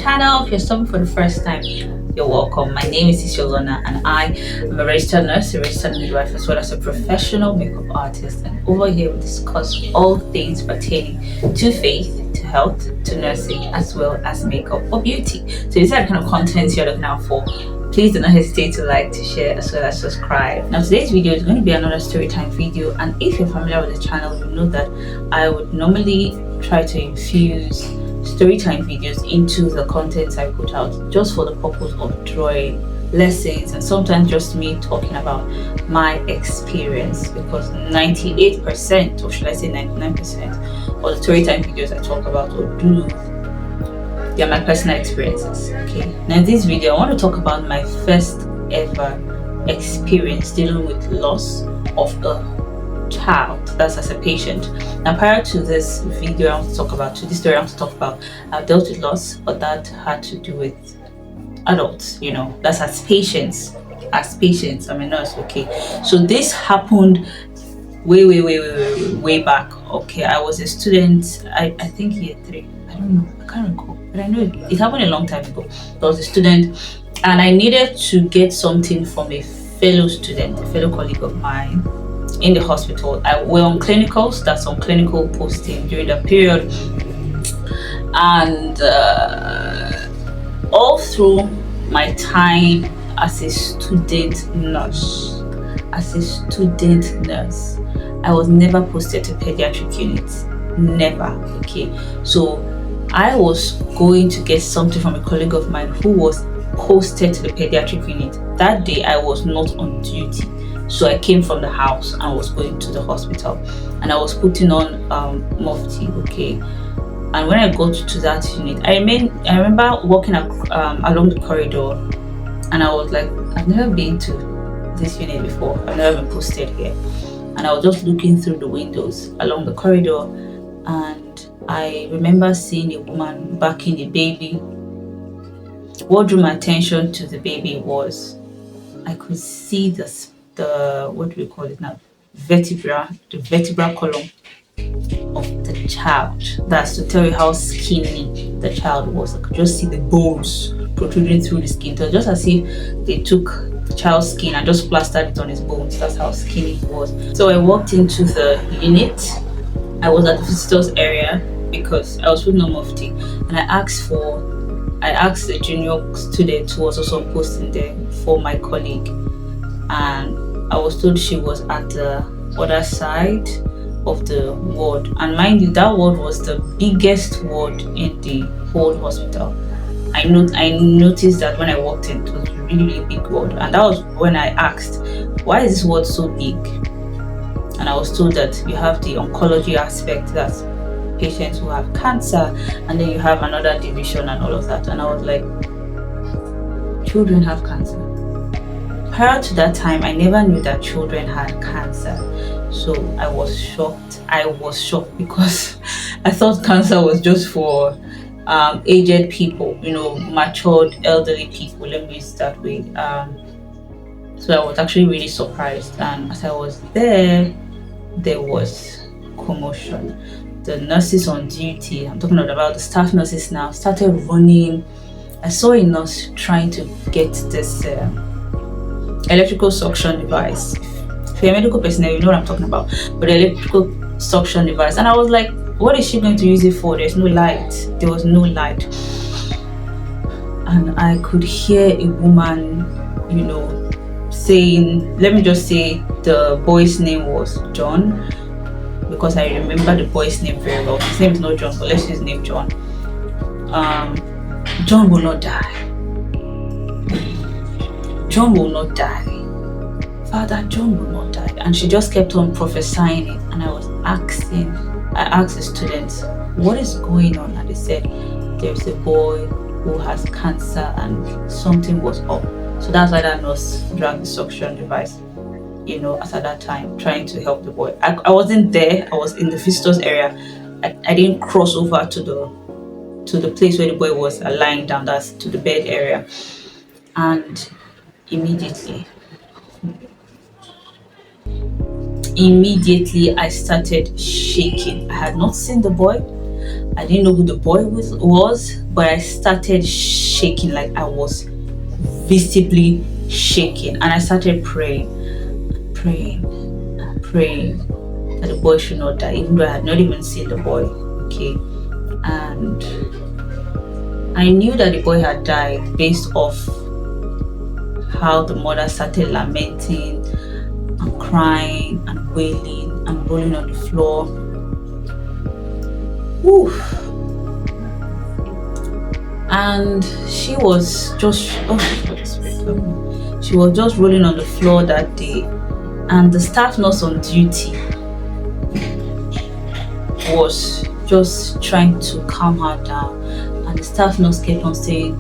channel. If you're stopping for the first time, you're welcome. My name is Isiolona and I am a registered nurse, a registered midwife, as well as a professional makeup artist. And over here we discuss all things pertaining to faith, to health, to nursing, as well as makeup or beauty. So these are the kind of contents you're looking out for. Please do not hesitate to like, to share, as well as subscribe. Now today's video is going to be another story time video, and if you're familiar with the channel, you know that I would normally try to infuse storytime videos into the contents I put out, just for the purpose of drawing lessons and sometimes just me talking about my experience, because 98%, or should I say 99%, of the storytime videos I talk about or do, they are my personal experiences. Okay, now in this video I want to talk about my first ever experience dealing with loss of a child, that's as a patient. Now prior to this video I want to talk about, to this story I want to talk about, I've dealt with loss, but that had to do with adults, you know, that's as patients. I'm a nurse. Okay, so this happened way back. Okay, I was a student, I think year 3, I don't know, I can't recall, but I know it happened a long time ago. I was a student and I needed to get something from a fellow student, a fellow colleague of mine in the hospital. We're on clinicals, that's on clinical posting during that period, and all through my time as a student nurse, I was never posted to pediatric units, never. Okay, so I was going to get something from a colleague of mine who was posted to the pediatric unit. That day I was not on duty, so I came from the house and was going to the hospital, and I was putting on mufti. Okay, and when I got to that unit, I remember walking along the corridor, and I was like, I've never been to this unit before, I've never been posted here. And I was just looking through the windows along the corridor, and I remember seeing a woman backing a baby. What drew my attention to the baby was I could see the what do we call it now, the vertebral column of the child. That's to tell you how skinny the child was. I could just see the bones protruding through the skin. It was just as if they took the child's skin and just plastered it on his bones. That's how skinny he was. So I walked into the unit. I was at the visitors area because I was putting on mufti, and I asked the junior student who was also posting there for my colleague, and I was told she was at the other side of the ward. And mind you, that ward was the biggest ward in the whole hospital. I noticed that when I walked in, it was a really big ward, and that was when I asked, why is this ward so big? And I was told that you have the oncology aspect, that's patients who have cancer, and then you have another division and all of that. And I was like, children have cancer? Prior to that time, I never knew that children had cancer. So I was shocked because I thought cancer was just for aged people, you know, matured elderly people, let me use it that way. So I was actually really surprised, and as I was there was commotion. The nurses on duty, I'm talking about the staff nurses now, started running. I saw a nurse trying to get this electrical suction device. If you're a medical personnel, you know what I'm talking about, but the electrical suction device. And I was like, what is she going to use it for? There's no light. There was no light. And I could hear a woman, you know, saying, let me just say the boy's name was John, because I remember the boy's name very well. His name is not John, but let's use his name John. John will not die. John will not die. Father, John will not die. And she just kept on prophesying it. And I asked the students, what is going on? And they said, there's a boy who has cancer and something was up. So that's why that nurse dragged the suction device, you know, at that time, trying to help the boy. I wasn't there. I was in the visitors area. I didn't cross over to the place where the boy was lying down. That's to the bed area. And immediately I started shaking. I had not seen the boy. I didn't know who the boy was, but I started shaking, like I was visibly shaking, and I started praying, praying that the boy should not die, even though I had not even seen the boy. Okay, and I knew that the boy had died based off how the mother started lamenting and crying and wailing and rolling on the floor. Whew. And she was just she was just rolling on the floor that day, and the staff nurse on duty was just trying to calm her down, and the staff nurse kept on saying,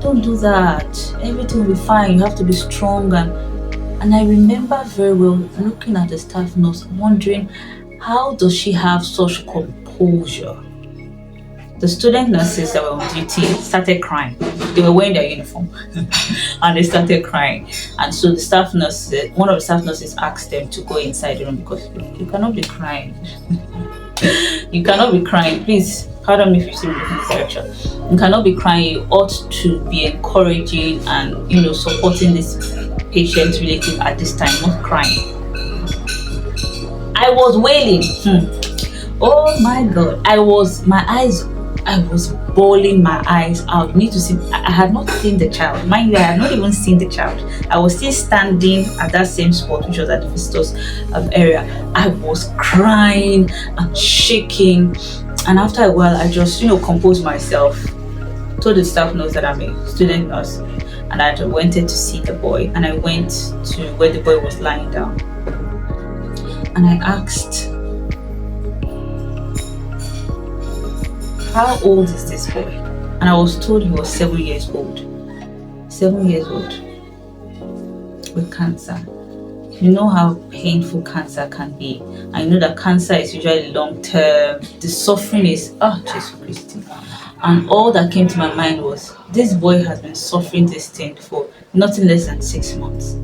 "Don't do that, everything will be fine, you have to be strong." And I remember very well looking at the staff nurse, wondering, how does she have such composure? The student nurses that were on duty started crying. They were wearing their uniform and they started crying. And so the staff nurse, one of the staff nurses asked them to go inside the room, because you cannot be crying. You cannot be crying. Please, pardon me if you see me in this direction. You cannot be crying. You ought to be encouraging and, supporting this patient's relative at this time, not crying. I was wailing. Oh my God. I was bawling my eyes out. You need to see, I had not seen the child. Mind you, I had not even seen the child. I was still standing at that same spot, which was at the visitors area. I was crying and shaking. And after a while, I just, composed myself. Told the staff nurse that I'm a student nurse, and I wanted to see the boy. And I went to where the boy was lying down. And I asked, "How old is this boy?" And I was told he was 7 years old. 7 years old with cancer. You know how painful cancer can be. I know that cancer is usually long term. The suffering is, Jesus Christ. And all that came to my mind was, this boy has been suffering this thing for nothing less than 6 months.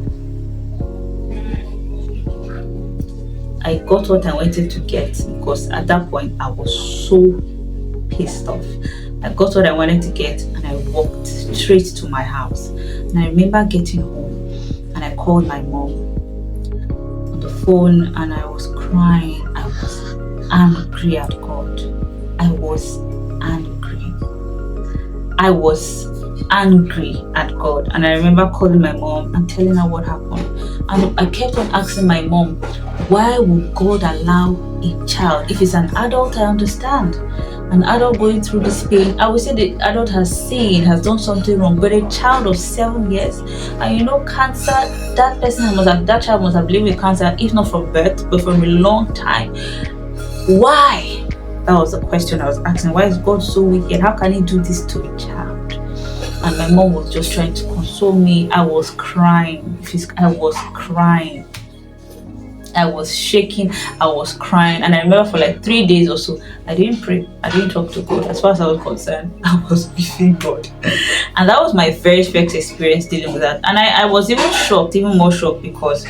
I got what I wanted to get, because at that point I was so pissed off. I got what I wanted to get, and I walked straight to my house. And I remember getting home, and I called my mom on the phone, and I was crying. I was angry at God. I was angry at God. And I remember calling my mom and telling her what happened. And I kept on asking my mom, why would God allow a child? If it's an adult, I understand. An adult going through this pain, I would say the adult has sinned, has done something wrong, but a child of 7 years, and cancer, that child must have lived with cancer, if not from birth, but from a long time. Why? That was the question I was asking. Why is God so wicked? How can he do this to a child? And my mom was just trying to console me. I was crying. I was shaking, I was crying, and I remember for like 3 days or so, I didn't pray, I didn't talk to God. As far as I was concerned, I was beefing God. And that was my very first experience dealing with that. And I was even more shocked, because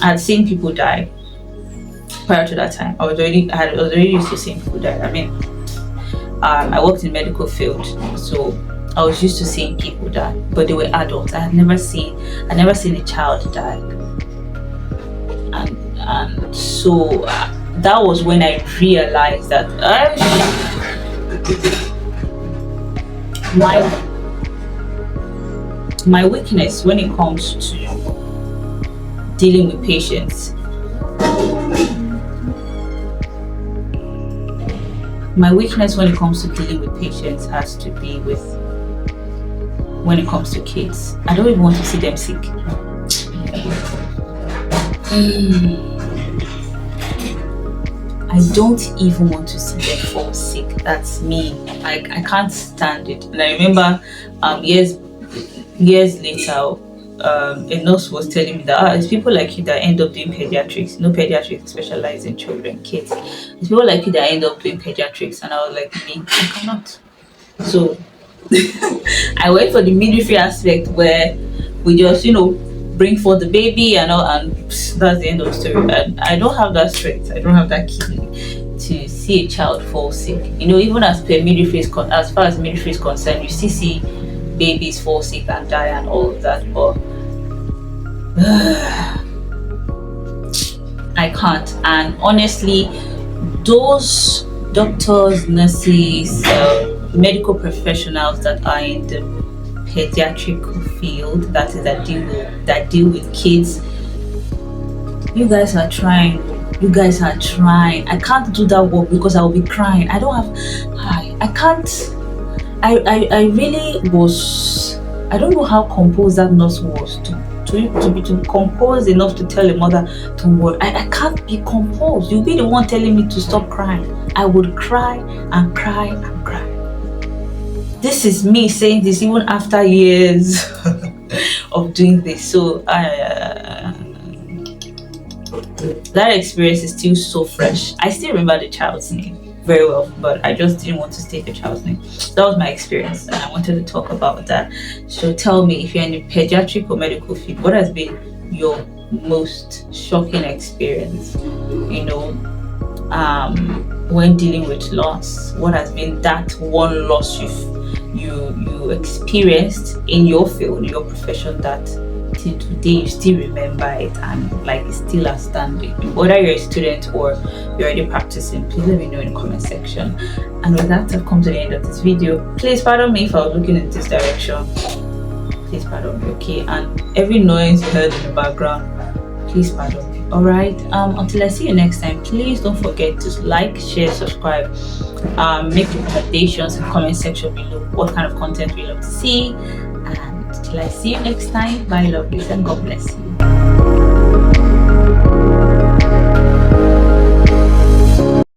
I had seen people die prior to that time. I was already used to seeing people die. I mean, I worked in the medical field, so I was used to seeing people die, but they were adults. I had never seen a child die. And so that was when I realized that my weakness when it comes to dealing with patients, has to be with when it comes to kids. I don't even want to see them sick. I don't even want to see them fall sick. That's me. I can't stand it. And I remember years later, a nurse was telling me that it's people like you that end up doing pediatrics. Pediatrics specialize in children, kids. It's people like you that end up doing pediatrics. And I was like, me, I cannot. So I went for the midwifery aspect, where we just, bring forth the baby and all, and that's the end of the story. And I don't have that strength. I don't have that kidney to see a child fall sick. Even as per midwifery as far as midwifery is concerned, you still see babies fall sick and die and all of that. But I can't. And honestly, those doctors, nurses, medical professionals that are in the pediatric field, that deal with kids, you guys are trying. You guys are trying. I can't do that work because I will be crying. I don't have. I can't. I really was. I don't know how composed that nurse was to be composed enough to tell a mother to worry. I can't be composed. You'll be the one telling me to stop crying. I would cry and cry and cry. This is me saying this even after years of doing this. So that experience is still so fresh. I still remember the child's name very well, but I just didn't want to state the child's name. That was my experience, and I wanted to talk about that. So tell me, if you're in the pediatric or medical field, what has been your most shocking experience? When dealing with loss, what has been that one loss you experienced in your field, in your profession, that till today you still remember it and like it's still outstanding? Whether you're a student or you're already practicing, please let me know in the comment section. And with that, I've come to the end of this video. Please pardon me if I was looking in this direction. Please pardon me, okay? And every noise you heard in the background, please pardon me. All right, until I see you next time, please don't forget to like, share, subscribe, make recommendations in the comment section below what kind of content you love to see. And till I see you next time, bye lovelies, and God bless you.